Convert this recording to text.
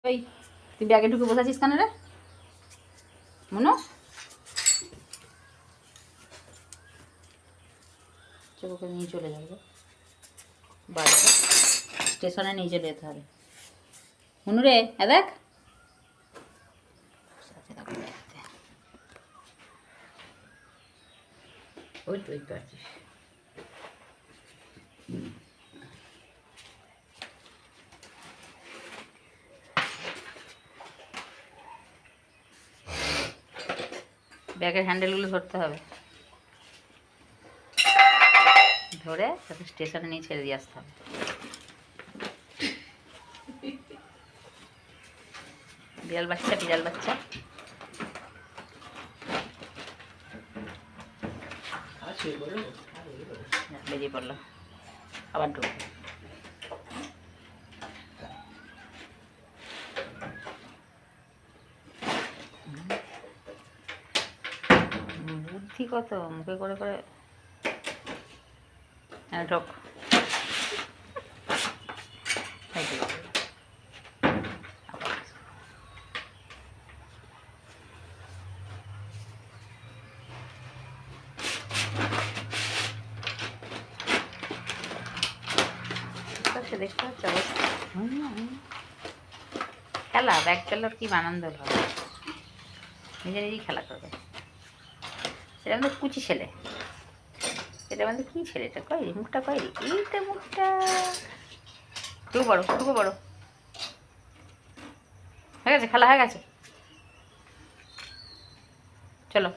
ওই তুই ব্যাগে ঢুকে বসাছিস কেন রে মনো? চোখে নিয়ে চলে যাবে বাড়িতে, স্টেশনে নিয়ে চলে যেতে হবে। মনু রে, দেখ ওই তো ওই তো আছিস। ব্যাগের হ্যান্ডেলগুলো ধরতে হবে, ধরে তাকে স্টেশনে নিয়ে ছেড়ে দিয়ে আসতে হবে। বিড়াল বাচ্চা বিড়াল বাচ্চা বেরিয়ে পড়লো, আবার ঢুকবে। বুদ্ধি কত, মুখে করে করে ঢোক। দেখতে পাচ্ছ অবস্থা, খেলা ব্যাগ পেলার কি আনন্দ হবে, নিজে নিজেই খেলা করবে। সেটা আমাদের কুচি ছেলে, এটা আমাদের কী ছেলেটা কয় মুখটা কয় এইটা মুখটা টুকু বড়ো টুকু বড়ো হয়ে গেছে, খেলা হয়ে গেছে, চলো।